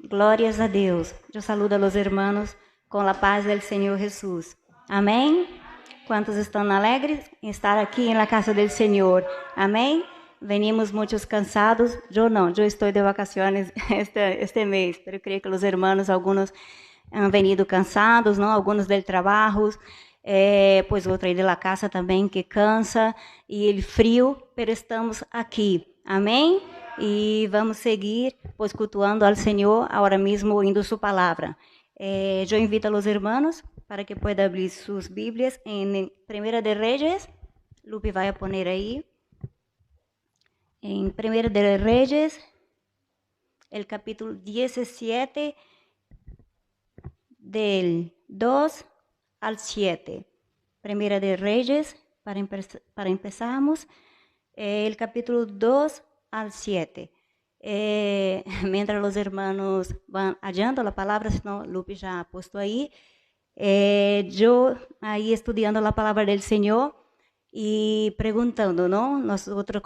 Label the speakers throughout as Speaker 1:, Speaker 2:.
Speaker 1: Glórias a Deus. Eu saludo a los hermanos com a paz del Senhor Jesus. Amém? Quantos estão alegres em estar aqui na casa del Senhor? Amém? Venimos muitos cansados. Eu não, eu estou de vacaciones este mês, pero creio que os hermanos, alguns han venido cansados, não? Alguns del trabalho, pois outro aí de la casa também que cansa, e ele frio, pero estamos aqui. Amém? E vamos seguir, pois, cultuando ao Senhor, agora mesmo, indo sua palavra. Eu invito a los hermanos para que puedan abrir suas Bíblias em Primeira de Reyes. Lupe vai a poner aí. Em Primeira de Reyes, el capítulo 17, del 2 al 7. Primeira de Reyes, para empezarmos, el capítulo 2 al 7. Mientras los hermanos van hallando la palabra, senão Lupe já postou aí, eu aí estudando a palavra del Senhor e perguntando, não? Nós outros,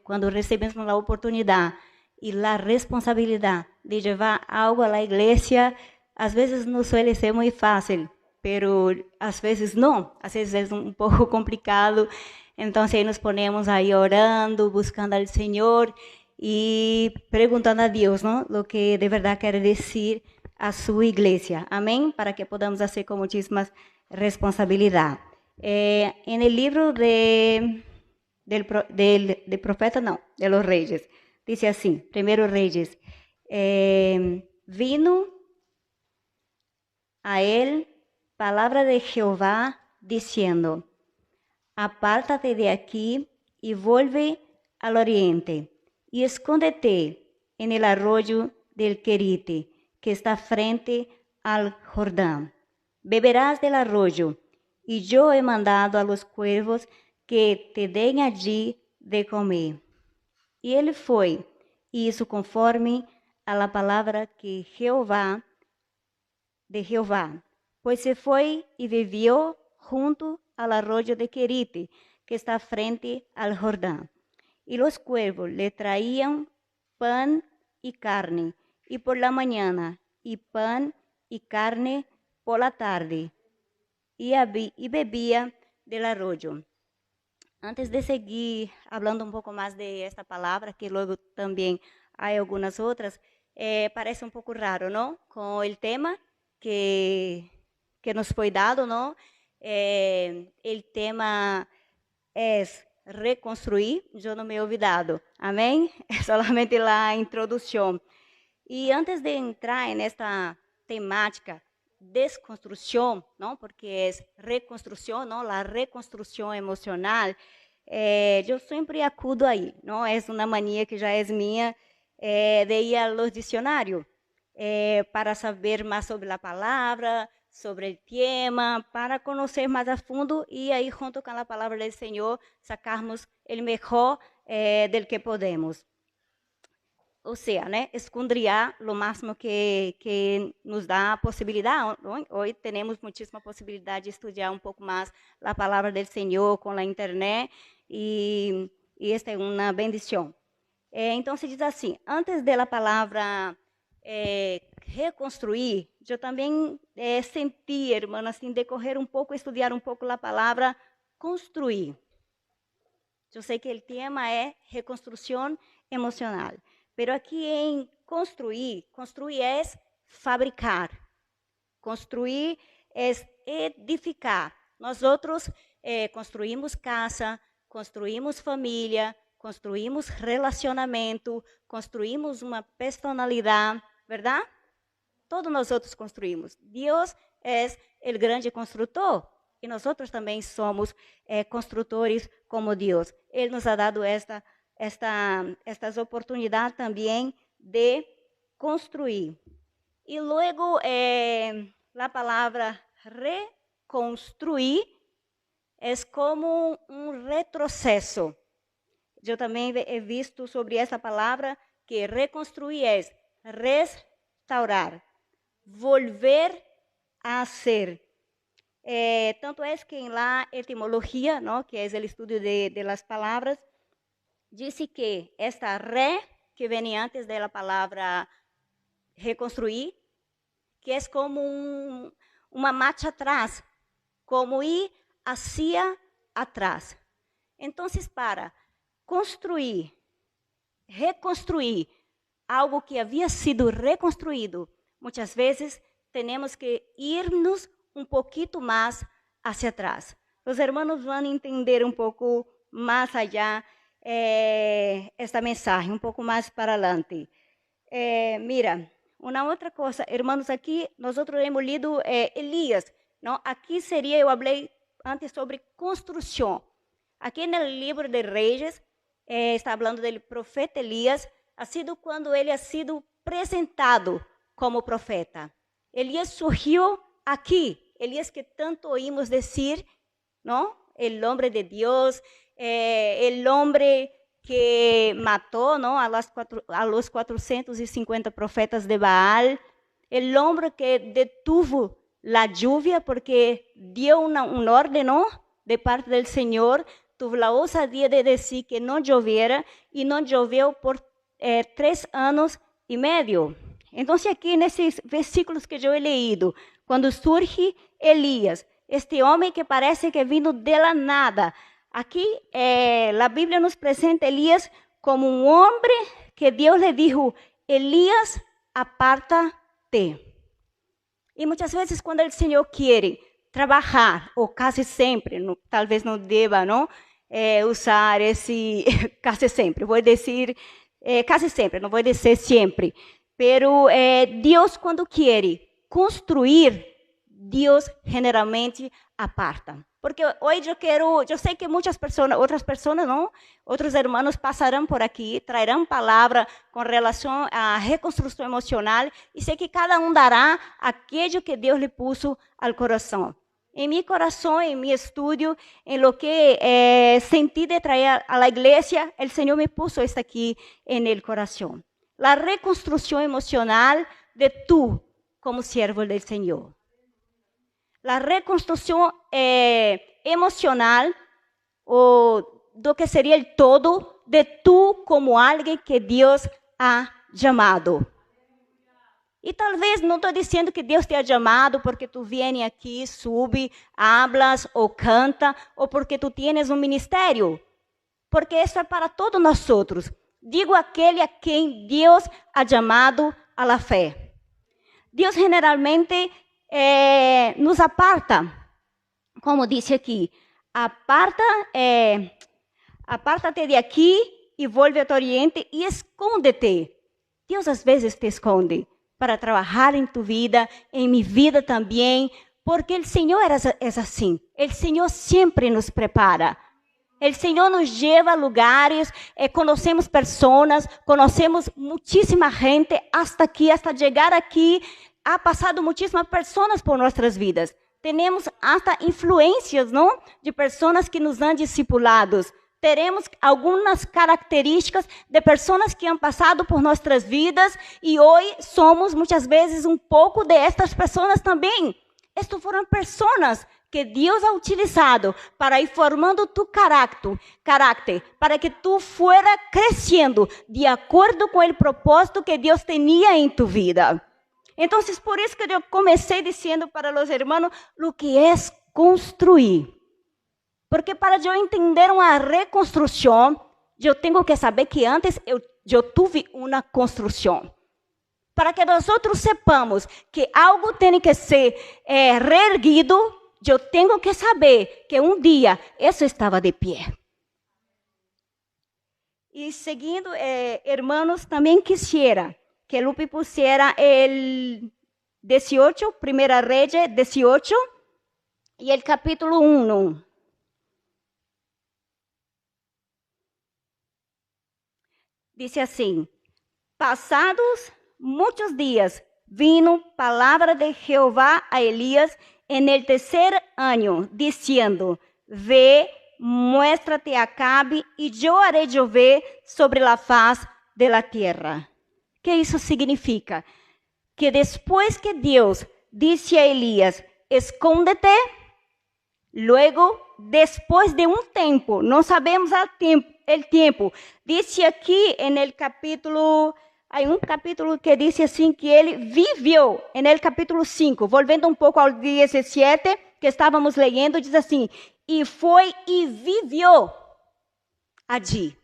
Speaker 1: quando recebemos a oportunidade e a responsabilidade de levar algo à igreja, às vezes não suele ser muito fácil, pero às vezes não, às vezes é um pouco complicado. Então, aí nos ponemos aí orando, buscando ao Senhor e perguntando a Deus, não? O que de verdade quer dizer a sua igreja. Amém? Para que podamos fazer com muitíssima responsabilidade. En el libro del profeta, no, de los reyes, dice así, primero Reyes, vino a él palabra de Jehová diciendo, apártate de aquí y vuelve al oriente y escóndete en el arroyo del Querite, que está frente al Jordán. Beberás del arroyo, y yo he mandado a los cuervos que te den allí de comer. Y él fue, y hizo conforme a la palabra de Jehová, pues se fue y vivió junto al arroyo de Querite, que está frente al Jordán. Y los cuervos le traían pan y carne, y por la mañana, y pan y carne por la tarde, y bebía del arroyo. Antes de seguir hablando un poco más de esta palabra, que luego también hay algunas otras, parece un poco raro, ¿no? Con el tema que nos fue dado, ¿no? El tema es reconstruir, yo no me he olvidado, amén, es solamente la introducción. Y antes de entrar en esta temática, desconstrucción, ¿no? Porque es reconstrucción, ¿no? La reconstrucción emocional, yo siempre acudo ahí, ¿no? Es una manía que ya es mía, de ir a los diccionarios, para saber más sobre la palabra, sobre el tema, para conocer más a fondo y ahí junto con la palabra del Señor sacarmos el mejor del que podemos. Ou seja, né, escondriar o máximo que nos dá a possibilidade. Hoje temos muitíssima possibilidade de estudar um pouco mais a palavra do Senhor com a internet e esta é uma bendição. Então se diz assim, antes da palavra reconstruir, eu também senti, irmã, assim, decorrer um pouco, estudar um pouco a palavra construir. Eu sei que o tema é reconstrução emocional. Pero aqui em construir é fabricar, construir é edificar. Nós outros construímos casa, construímos família, construímos relacionamento, construímos uma personalidade, verdade? Todos nós outros construímos. Deus é o grande construtor e nós outros também somos construtores como Deus. Ele nos ha dado estas oportunidades também de construir. E logo, a palavra reconstruir é como um retrocesso. Eu também he visto sobre essa palavra que reconstruir é restaurar, volver a ser. Tanto é que em la etimologia, ¿no? Que é o estudo de las palavras, disse que esta re, que vem antes da palavra reconstruir, que é como uma marcha atrás, como ir hacia atrás. Então, para construir, reconstruir algo que havia sido reconstruído, muitas vezes temos que irnos um pouquinho mais hacia atrás. Os irmãos vão entender um pouco mais allá esta mensagem, um pouco mais para adelante. Mira, uma outra coisa, irmãos, aqui nós hemos lido Elias, não? Aqui seria, eu falei antes sobre construção. Aqui no livro de Reis, está falando do profeta Elias, ha sido quando ele ha sido apresentado como profeta. Elias surgiu aqui, Elias que tanto oímos dizer, não? El hombre de Deus, el hombre que matou, não, a los 450 profetas de Baal, el hombre que detuvo la lluvia porque dio una orden, não, de parte del Senhor, tuvo la osadía de decir que não lloviera e não choveu por 3 anos e meio. Então, aqui nesses versículos que eu he leído, quando surge Elias, este homem que parece que vindo de la nada, aqui a Bíblia nos apresenta Elias como um homem que Deus lhe dijo, Elias, aparta-te. E muitas vezes quando o Senhor quer trabalhar, ou quase sempre, talvez não deva, não, usar esse quase sempre, vou dizer quase sempre, não vou dizer sempre, pero Deus quando quer construir, Deus generalmente aparta. Porque hoje eu sei que muitas pessoas, não, outros irmãos passarão por aqui, trarão palavra com relação à reconstrução emocional, e sei que cada um dará aquilo que Deus lhe puso ao coração. Em meu coração, em meu estudo, em lo que senti de trazer a la igreja, o Senhor me puso isso aqui en el coração. La reconstrução emocional de tu como siervo del Senhor. La reconstrução emocional, ou do que seria o todo, de tu como alguém que Deus ha chamado. E talvez não estou dizendo que Deus te ha chamado porque tu viene aqui, sube, hablas ou canta, ou porque tu tienes um ministério. Porque isso é para todos nós outros. Digo aquele a quem Deus ha chamado a la fé. Deus generalmente nos aparta, como disse aqui, aparta-te de aqui e volve ao oriente e esconde-te. Deus às vezes te esconde para trabalhar em tu vida, em minha vida também, porque o Senhor é assim. O Senhor sempre nos prepara. O Senhor nos leva a lugares, conhecemos pessoas, conhecemos muitíssima gente, hasta chegar aqui, ha passado muitíssimas pessoas por nossas vidas. Temos hasta influências, não? De pessoas que nos han discipulado. Teremos algumas características de pessoas que han passado por nossas vidas e hoje somos muitas vezes um pouco de estas pessoas também. Estas foram pessoas que Deus ha utilizado para ir formando tu carácter, para que tu fuera crescendo de acordo com o propósito que Deus tinha em tu vida. Então, por isso que eu comecei dizendo para os irmãos o que é construir. Porque para eu entender uma reconstrução, eu tenho que saber que antes eu tive uma construção. Para que nós outros sepamos que algo tem que ser reerguido, eu tenho que saber que um dia isso estava de pé. E seguindo, irmãos, também quisiera que Lupe pusiera el 18, Primera Reyes 18, y el capítulo 1. Dice assim: passados muitos dias, vino palavra de Jeová a Elias en el tercer año, diciendo: ve, muéstrate a Acabe, e eu haré chover sobre la faz de la tierra. Que isso significa? Que depois que Deus disse a Elias, escóndete, luego, depois de um tempo, não sabemos o tempo, disse aqui no capítulo Hay un capítulo que dice así que él vivió, en el capítulo 5, volviendo un poco al 17 que estábamos leyendo, dice así, y fue y vivió allí.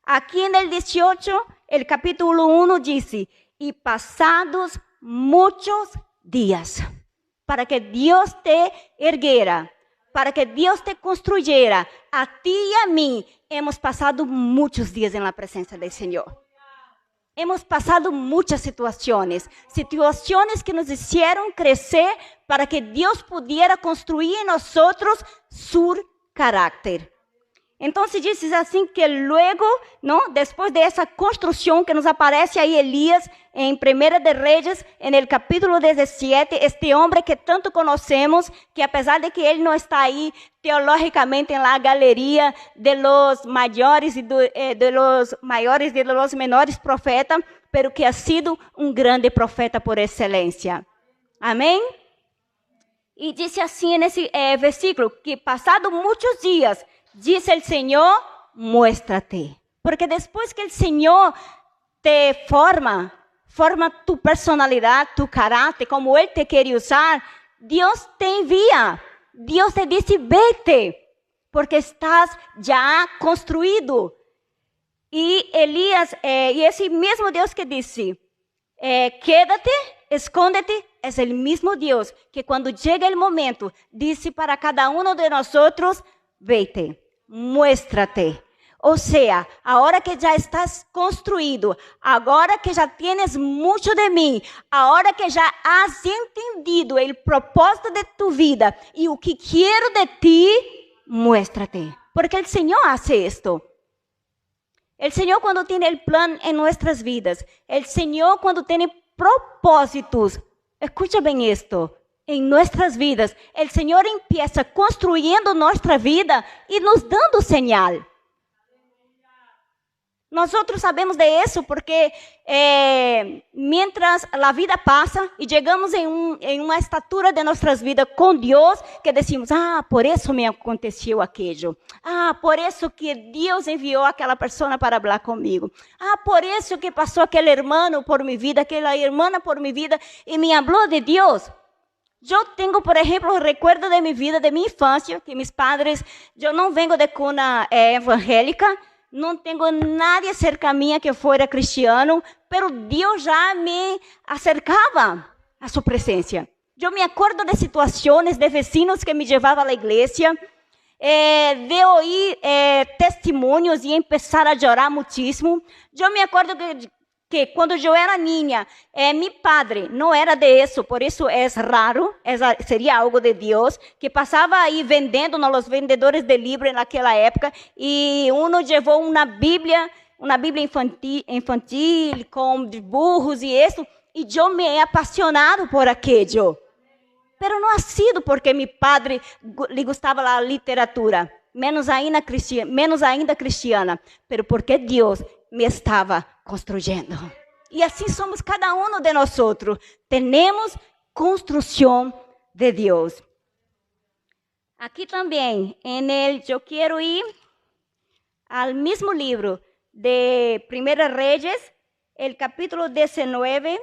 Speaker 1: Aquí en el 18, el capítulo 1 dice, y pasados muchos días, para que Dios te erguera, para que Dios te construyera, a ti y a mí, hemos pasado muchos días en la presencia del Señor. Hemos pasado muchas situaciones que nos hicieron crecer para que Dios pudiera construir en nosotros su carácter. Entonces dice así que luego, ¿no? Después de esa construcción que nos aparece ahí Elías en Primera de Reyes, en el capítulo 17, este hombre que tanto conocemos, que a pesar de que él no está ahí teológicamente en la galería de los mayores y de los menores profetas, pero que ha sido un grande profeta por excelencia. Amén. Y dice así en ese versículo, que pasado muchos días, dice el Señor, muéstrate. Porque después que el Señor te forma tu personalidad, tu carácter, como Él te quiere usar, Dios te envía. Dios te dice, vete, porque estás ya construido. Y Elías, y ese mismo Dios que dice, quédate, escóndete, es el mismo Dios que cuando llega el momento, dice para cada uno de nosotros, vete. Muéstrate. O sea, ahora que ya estás construido, ahora que ya tienes mucho de mí, ahora que ya has entendido el propósito de tu vida y lo que quiero de ti, muéstrate. Porque el Señor hace esto. El Señor cuando tiene el plan en nuestras vidas, el Señor cuando tiene propósitos, escucha bien esto, en nuestras vidas, el Señor empieza construyendo nuestra vida y nos dando señal. Nosotros sabemos de eso porque mientras la vida pasa y llegamos en una estatura de nuestras vidas con Dios, que decimos, por eso me aconteció aquello. Por eso que Dios envió a aquella persona para hablar conmigo. Por eso que pasó aquel hermano por mi vida, aquella hermana por mi vida y me habló de Dios. Yo tengo, por ejemplo, recuerdo de mi vida, de mi infancia, que mis padres, yo no vengo de cuna evangélica, no tengo nadie cerca mía que fuera cristiano, pero Dios ya me acercaba a su presencia. Yo me acuerdo de situaciones de vecinos que me llevaban a la iglesia, de oír testimonios y empezar a llorar muchísimo. Yo me acuerdo que cuando yo era niña, mi padre no era de eso, por eso es raro, sería algo de Dios, que pasaba ahí vendiendo a los vendedores de libros en aquella época, y uno llevó una Biblia infantil con burros y eso, y yo me he apasionado por aquello. Pero no ha sido porque mi padre le gustaba la literatura, menos ainda cristiana, pero porque Dios me estaba construyendo. Y así somos cada uno de nosotros. Tenemos construcción de Dios. Aquí también, yo quiero ir al mismo libro de Primera Reyes, el capítulo 19.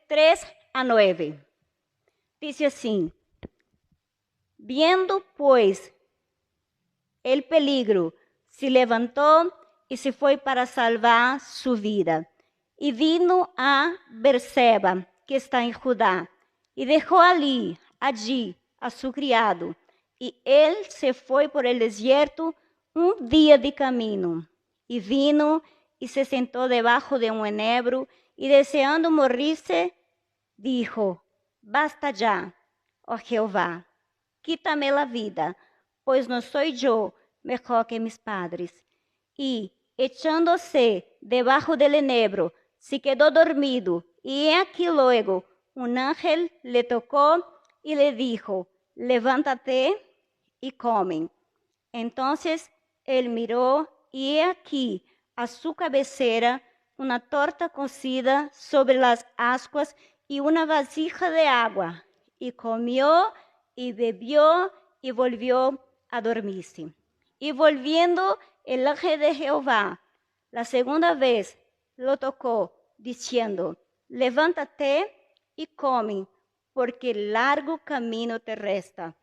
Speaker 1: 3-9. Dice así, viendo pues el peligro, se levantó y se fue para salvar su vida. Y vino a Berseba, que está en Judá, y dejó allí a su criado. Y él se fue por el desierto un día de camino. Y vino y se sentó debajo de un enebro, y deseando morirse, dijo, basta ya, oh Jehová, quítame la vida, pues no soy yo mejor que mis padres. Y echándose debajo del enebro, se quedó dormido, y he aquí luego un ángel le tocó y le dijo, levántate y come. Entonces él miró, y he aquí a su cabecera una torta cocida sobre las ascuas y una vasija de agua, y comió y bebió y volvió a dormirse. Y volviendo el ángel de Jehová, la segunda vez lo tocó, diciendo, levántate y come, porque largo camino te resta.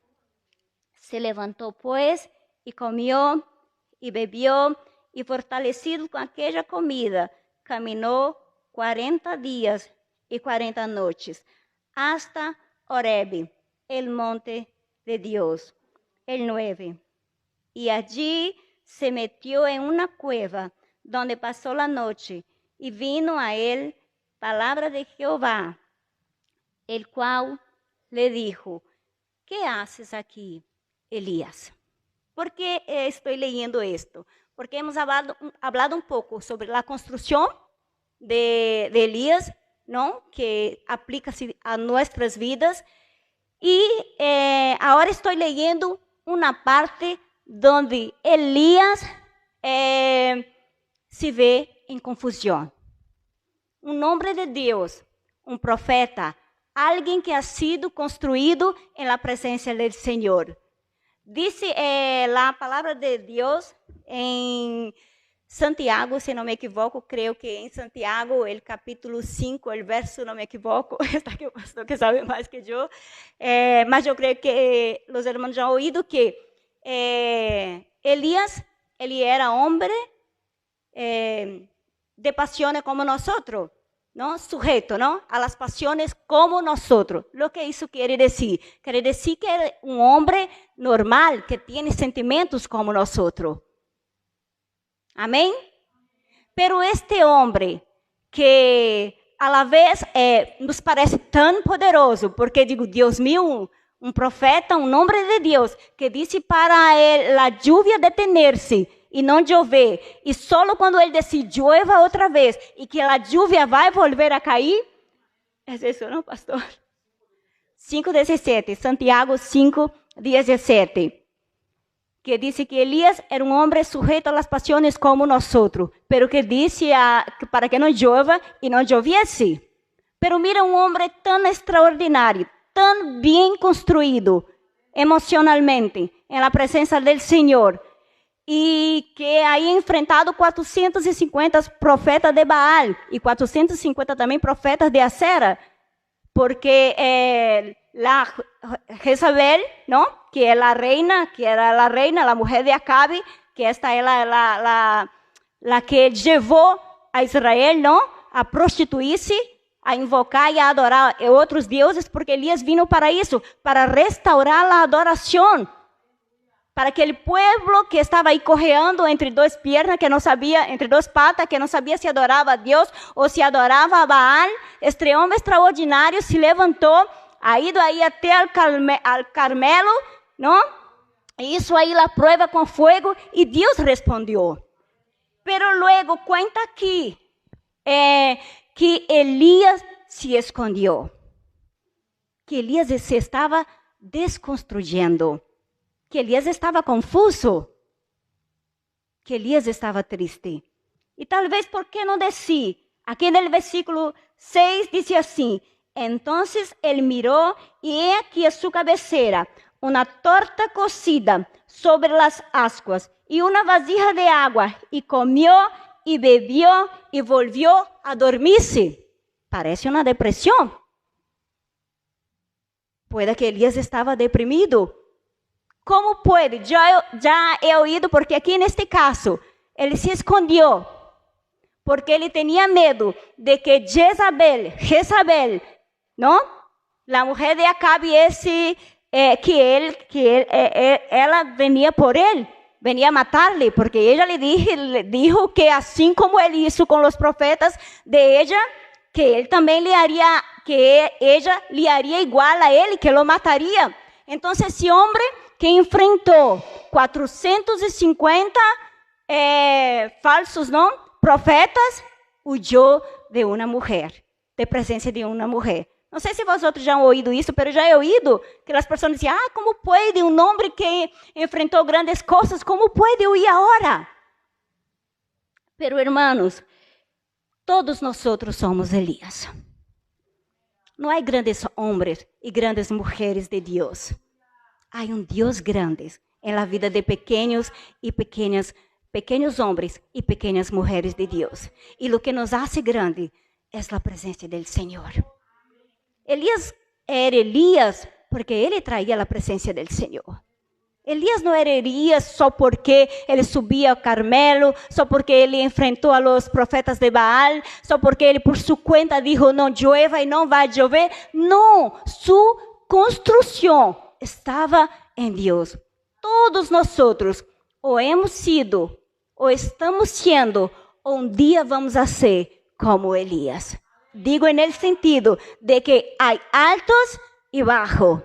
Speaker 1: Se levantó pues y comió y bebió, y fortalecido con aquella comida, caminó 40 días y 40 noches, hasta Horeb, el monte de Dios. El 9. Y allí se metió en una cueva, donde pasó la noche, y vino a él palabra de Jehová, el cual le dijo, ¿qué haces aquí, Elías? ¿Por qué estoy leyendo esto? Porque hemos hablado un poco sobre la construcción de Elías, ¿no? Que aplica a nuestras vidas. Y ahora estoy leyendo una parte donde Elías se ve en confusión. Un hombre de Dios, un profeta, alguien que ha sido construido en la presencia del Señor. Dice la palabra de Dios en Santiago, si no me equivoco, creo que en Santiago, el capítulo 5, el verso, no me equivoco, está aquí un pastor que sabe más que yo, mas yo creo que los hermanos ya han oído que Elías, él era hombre de pasiones como nosotros, ¿no? Sujeto, ¿no? A las pasiones como nosotros. Lo que eso quiere decir que era un hombre normal, que tiene sentimientos como nosotros. Amén. Pero este hombre que a la vez nos parece tan poderoso, porque digo, Dios mío, un profeta, un hombre de Dios, que disse para él la lluvia detenerse e não llover, e só quando ele dice llueva outra vez, e que a lluvia vai volver a cair, é isso, não, pastor? 5:17, Santiago 5:17, que dice que Elías era un hombre sujeto a las pasiones como nosotros, pero que dice para que no llueva y no lloviese. Pero mira un hombre tan extraordinario, tan bien construido emocionalmente en la presencia del Señor, y que haya enfrentado 450 profetas de Baal y 450 también profetas de Acera, porque la Jezabel, ¿no? Que es la reina, la mujer de Acabe, que esta es la que llevó a Israel, ¿no? A prostituirse, a invocar y a adorar a otros dioses, porque Elías vino para eso, para restaurar la adoración, para que el pueblo que estaba ahí cojeando entre dos piernas, que no sabía, entre dos patas, que no sabía si adoraba a Dios o si adoraba a Baal, este hombre extraordinario se levantó, ha ido ahí até al Carmelo, ¿no? Hizo ahí la prueba con fuego y Dios respondió. Pero luego cuenta aquí que Elías se escondió, que Elías se estaba desconstruyendo, que Elías estava confuso, que Elías estava triste. E talvez, por que não decir? Aqui no versículo 6 diz assim, entonces él miró y he aquí a su cabecera una torta cocida sobre las ascuas y una vasija de agua, y comió y bebió y volvió a dormirse. Parece una depresión. Puede que Elías estaba deprimido. ¿Cómo puede? Ya he oído, porque aquí en este caso, él se escondió, porque él tenía miedo de que Jezabel, ¿no? La mujer de Acabe, ella venía por él, venía a matarle, porque ella le dijo que así como él hizo con los profetas de ella, que él también ella le haría igual a él y que lo mataría. Entonces ese hombre que enfrentou 450 falsos, não, profetas, huyó de uma mulher, de presença de uma mulher. Não sei se vosotros já han ouído isso, mas já he ouído que as pessoas dizem, como pode um homem que enfrentou grandes coisas, como pode huir agora? Pero hermanos, todos nós somos Elías. Não há grandes homens e grandes mulheres de Deus. Há um Deus grande en la vida de pequeños y pequeños hombres y pequeñas mujeres de Dios. Y lo que nos hace grande es la presencia del Señor. Elías era Elías porque ele traía la presencia del Señor. Elías não era Elías só porque ele subia ao Carmelo, só porque ele enfrentou a los profetas de Baal, só porque ele por sua conta dijo não llueva e não vai chover. Não, sua construção estava em Deus. Todos nós ou hemos sido, ou estamos sendo, ou dia vamos a ser como Elías. Digo en el sentido de que há altos e bajos.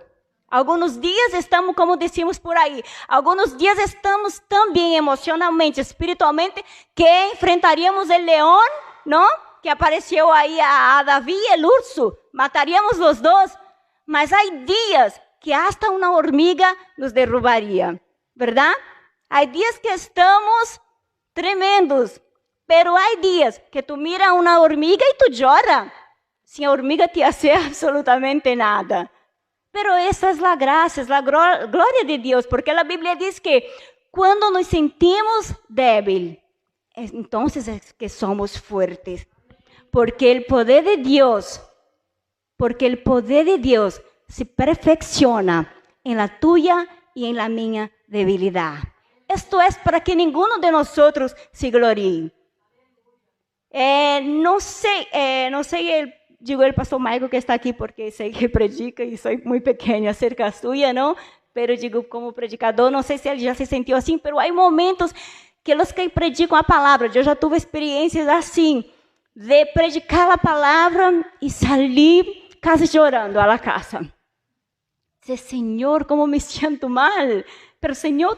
Speaker 1: Alguns dias estamos, como decimos por aí, alguns dias estamos tão bem emocionalmente, espiritualmente, que enfrentaríamos o leão, não? Que apareceu aí a Davi e o urso, mataríamos os dois. Mas há dias que hasta uma hormiga nos derrubaria, verdade? Há dias que estamos tremendos, pero há dias que tu mira uma hormiga e tu chora, sem a hormiga te hacer absolutamente nada. Pero essa é a graça, é a glória de Deus, porque a Bíblia diz que quando nos sentimos débiles, então é que somos fuertes. Porque o poder de Deus se perfecciona em la tuya e em la minha debilidade. Esto é para que ninguno de nós se glorie. Não sei, digo el pastor Michael que está aqui porque sei que predica e sou muito pequena cerca suya, não? Pero digo como predicador, não sei se ele já se sentiu assim, pero há momentos que os que predicam a palavra, eu já tive experiências assim, de predicar a palavra e sair quase chorando a la casa. Dizer, Senhor, como me sinto mal. Pero, Senhor,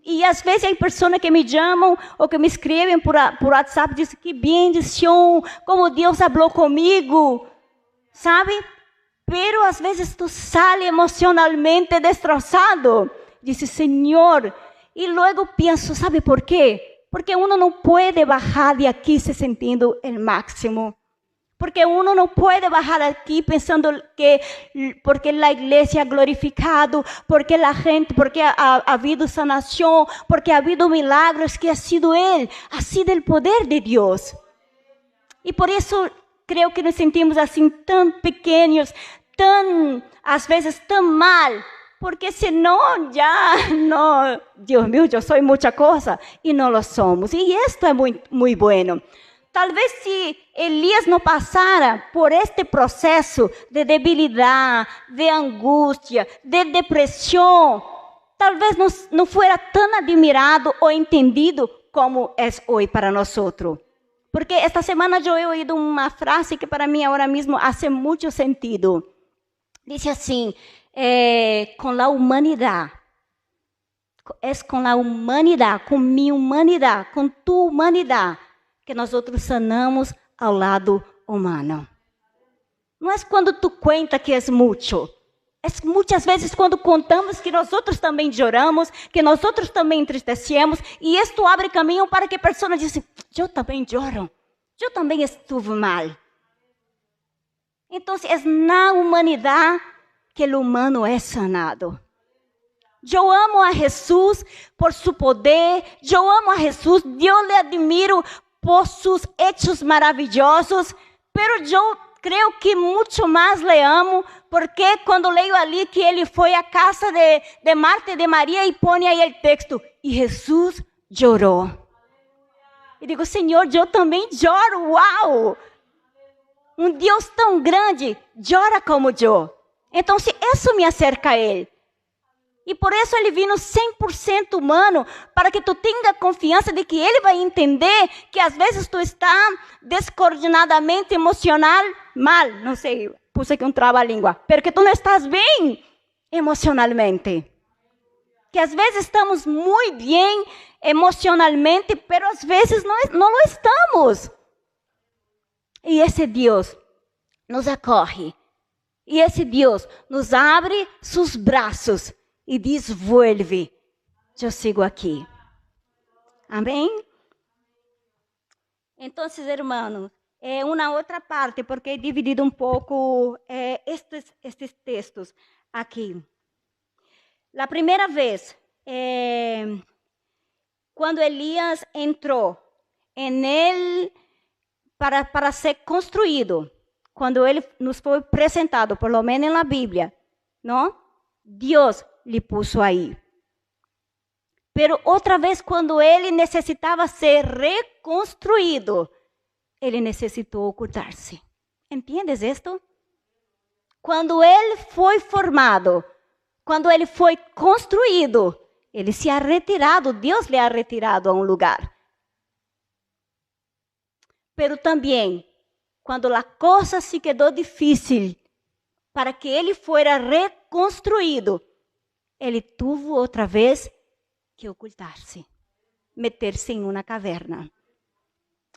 Speaker 1: e às vezes há pessoas que me chamam ou que me escrevem por WhatsApp, dizem que bendição, como Deus falou comigo, sabe? Pero às vezes tu sale emocionalmente destroçado, diz, Senhor, e logo penso, sabe por quê? Porque uno não pode bajar de aqui se sentindo o máximo. Porque uno não pode bajar aqui pensando que porque a igreja ha glorificado, porque a gente, porque ha habido sanação, porque ha habido milagros, que ha sido Ele, ha sido o poder de Deus. E por isso creio que nos sentimos assim tão pequenos, às vezes tão mal, porque senão já não, Deus meu, eu sou muita coisa e não lo somos. E isto é muito bueno. Talvez se Elias não passara por este processo de debilidade, de angústia, de depressão, talvez não fuera tão admirado ou entendido como é hoje para nós. Porque esta semana eu he oído uma frase que para mim agora mesmo faz muito sentido. Diz assim, com a humanidade. É com a humanidade, com minha humanidade, com tu humanidade, que nós sanamos ao lado humano. Não é quando tu conta que é muito. É muitas vezes quando contamos que nós também choramos, que nós também entristecemos, e isto abre caminho para que pessoas dizem, eu também choro, eu também estive mal. Então, é na humanidade que o humano é sanado. Eu amo a Jesus por seu poder, eu amo a Jesus, eu lhe admiro por seus hechos maravilhosos, pero eu creio que muito mais le amo, porque quando leio ali que ele foi à casa de Marta e de Maria e põe aí o texto, e Jesus chorou. E digo, Senhor, eu também choro, uau! Um Deus tão grande chora como eu. Então, se isso me acerca a Ele. E por isso Ele vino 100% humano, para que tu tenha confiança de que Ele vai entender que às vezes tu está descoordenadamente emocional, mal, não sei, puse aqui trava-língua, porque tu não estás bem emocionalmente. Que às vezes estamos muito bem emocionalmente, pero às vezes não lo estamos. E esse Deus nos acorre. E esse Deus nos abre seus braços e diz, vuelve, eu sigo aqui. Amém? Então, hermanos, uma outra parte, porque he dividido um pouco estes textos aqui. A primeira vez quando Elias entrou em ele para ser construído, quando ele nos foi apresentado, por lo menos na Bíblia, não? Deus lhe puso aí. Pero outra vez, quando ele necessitava ser reconstruído, ele necessitou ocultar-se. Entendes isto? Quando ele foi formado, quando ele foi construído, ele se ha retirado, Deus lhe ha retirado a um lugar. Pero também, quando a coisa se quedou difícil, para que ele fuera reconstruído, ele tuvo outra vez que ocultar-se, meter-se em uma caverna.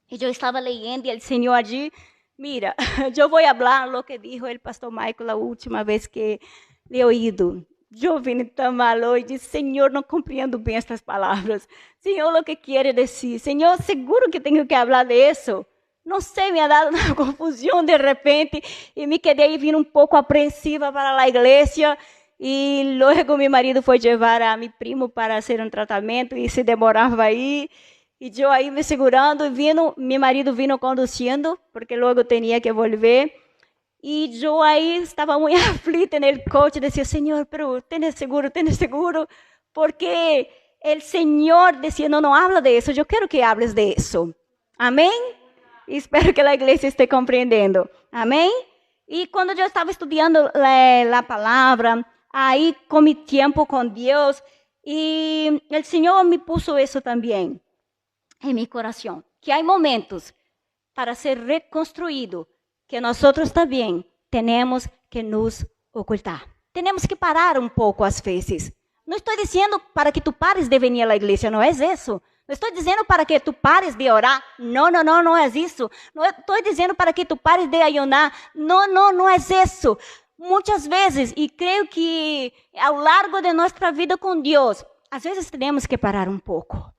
Speaker 1: E eu estava lendo e o Senhor allí, mira, eu vou falar o que dijo o pastor Michael a última vez que lhe he oído. Eu vim tão mal hoje e disse, Senhor, não compreendo bem estas palavras. Senhor, o que quer dizer? Senhor, seguro que tenho que falar de isso. Não sei, me ha dado uma confusão de repente e me quedei vindo um pouco apreensiva para a igreja. E logo meu marido foi levar a meu primo para fazer um tratamento e se demorava aí. E eu aí me segurando, meu marido vindo conduzindo, porque logo tinha que volver. E eu aí estava muito aflita no coche, dizia, Senhor, pero tenha seguro, porque o Senhor dizia, não habla de isso, eu quero que hables de isso. Amém? E espero que a igreja esteja compreendendo. Amém? E quando eu estava estudando a palavra, aí com mi tempo com Deus, e o Senhor me puso isso também em meu coração, que há momentos para ser reconstruído, que nós também temos que nos ocultar. Temos que parar um pouco às vezes. Não estou dizendo para que tu pares de vir à igreja, não é isso. Não estou dizendo para que tu pares de orar. Não é isso. Não estou dizendo para que tu pares de ayunar. Não é isso. Muitas vezes, e creio que ao largo de nossa vida com Deus, às vezes temos que parar um pouco.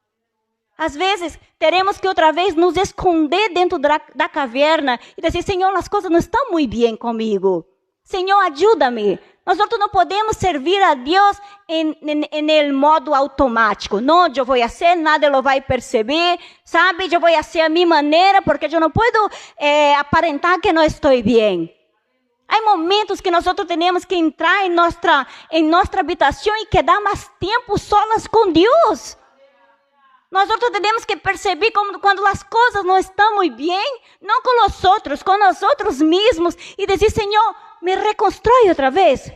Speaker 1: Às vezes, teremos que outra vez nos esconder dentro da caverna e dizer, Senhor, as coisas não estão muito bem comigo. Senhor, ajuda-me. Nós não podemos servir a Deus em modo automático. Não, eu vou fazer, nada ele vai perceber, sabe? Eu vou fazer a minha maneira, porque eu não posso aparentar que não estou bem. Há momentos que nós temos que entrar em nossa habitação e quedar mais tempo solas com Deus. Nós temos que perceber quando as coisas não estão muito bem, não com nós outros mesmos, e dizer, Senhor, me reconstrói outra vez,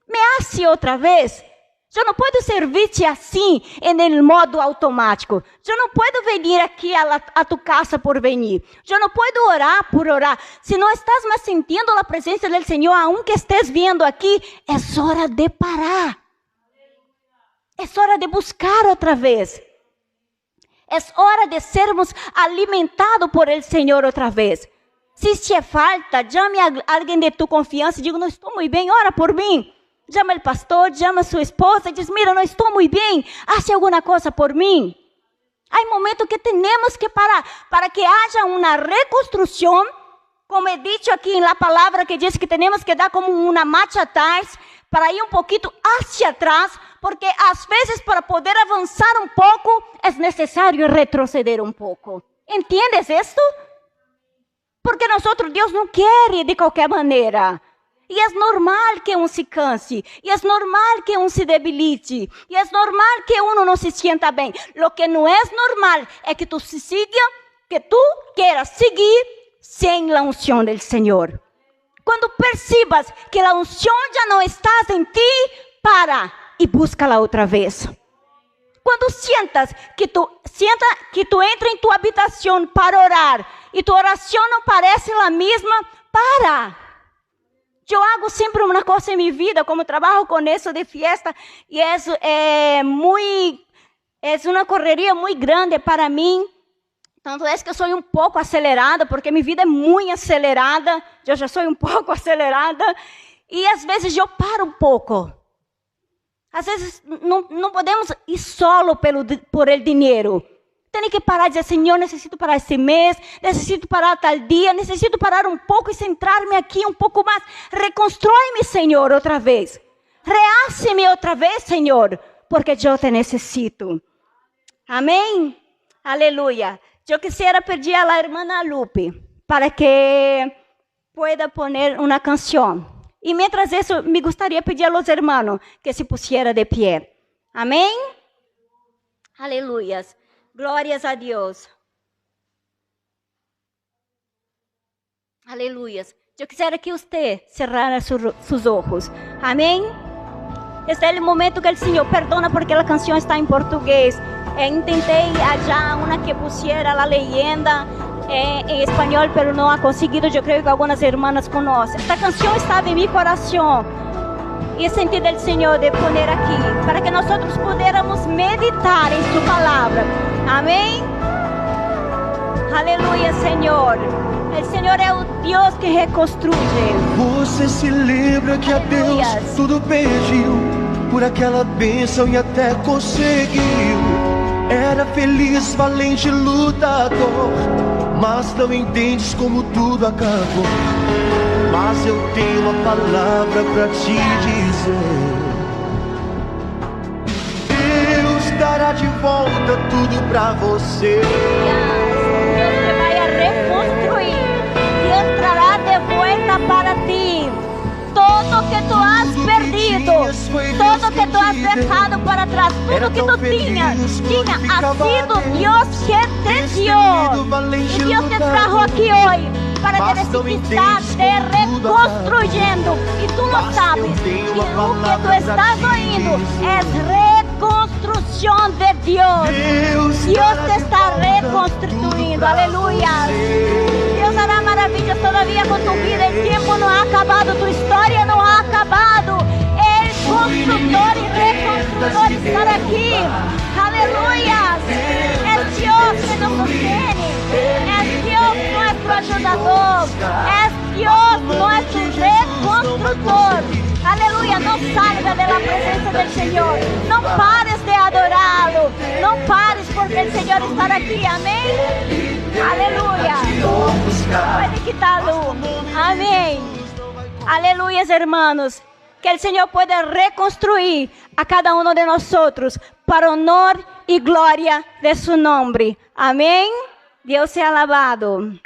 Speaker 1: me hace outra vez. Eu não posso servir-te assim, em modo automático. Eu não posso vir aqui a tu casa por venir. Eu não posso orar por orar. Se não estás mais sentindo a presença do Senhor, aunque estés vindo aqui, é hora de parar. É hora de buscar outra vez. É hora de sermos alimentados por el Senhor outra vez. Se te falta, chame a alguém de tu confiança e diga, não estou muito bem, ora por mim. Chama o pastor, chama a sua esposa e diz, mira, não estou muito bem, hace alguma coisa por mim. Há momentos que temos que parar, para que haja uma reconstrução, como é dito aqui na palavra que diz que temos que dar como uma marcha atrás, para ir um pouquinho hacia atrás, porque às vezes para poder avançar um pouco, é necessário retroceder um pouco. ¿Entiendes isto? Porque Deus não quer de qualquer maneira. E é normal que se canse, e é normal que se debilite, e é normal que não se sinta bem. O que não é normal é que tu queiras seguir sem a unção do Senhor. Quando percebas que a unção já não está em ti, para e busca-la outra vez. Quando sientas que tu entra em tua habitação para orar e tua oração não parece a mesma, para. Eu hago sempre uma coisa em minha vida, como trabalho com isso de fiesta, e é uma correria muito grande para mim. Tanto é que eu sou um pouco acelerada, porque minha vida é muito acelerada. Eu já sou um pouco acelerada. E às vezes eu paro um pouco. Às vezes não podemos ir solo por el dinheiro. Tenho que parar e dizer, Senhor, necessito parar esse mês, necessito parar tal dia, necessito parar um pouco e centrar-me aqui um pouco mais. Reconstrói-me, Senhor, outra vez. Reace-me outra vez, Senhor. porque eu te necessito. Amém? Aleluia. Eu quisiera pedir a la hermana Lupe para que pueda poner una canción. Y mientras eso, me gustaría pedir a los hermanos que se pusiera de pie. Amén. Aleluyas. Glorias a Dios. Aleluyas. Eu quisiera que usted cerrara sus ojos. Amém? Este é o momento que o Senhor perdona porque a canção está em português. Tentei achar uma que pusiera a leyenda em espanhol, mas não ha conseguido. Eu creio que algumas irmãs conhecem. Esta canção estava em meu coração e senti do Senhor de poner aqui para que nós pudiéramos meditar em Sua palavra. Amém? Aleluia, Senhor. O Senhor é o Deus que reconstrui.
Speaker 2: Você se lembra que a Deus tudo pediu por aquela bênção e até conseguiu. Era feliz, valente, lutador, mas não entendes como tudo acabou. Mas eu tenho uma palavra pra te dizer. Deus dará de volta tudo pra você.
Speaker 1: Deus vai reconstruir. Deus trará de volta para ti todo que tu has perdido, todo que tu has dejado para trás, tudo que tu tinha ha sido Deus que te dio. E Deus te trajo aqui hoje para te necessitar te reconstruyendo. E tu não sabes que o que tu estás ouvindo é reconstrução de Deus. Deus te está reconstruindo. Aleluia. Deus hará maravilhas todavia com tu vida. O tempo não ha acabado, tua história não ha acabado. El construtor e reconstrutor está aqui. Aleluia. É Deus que nos sostiene. É Deus nosso ajudador. É Deus nosso reconstrutor. Aleluia, não salga da presença do Senhor. Não pares de adorá-lo. Não pares porque o Senhor está aqui. Amém? Aleluia. Pode quitar-lo. Amém. Aleluia, hermanos. Que o Senhor pueda reconstruir a cada um de nós para honor e glória de su nome. Amém? Deus seja alabado.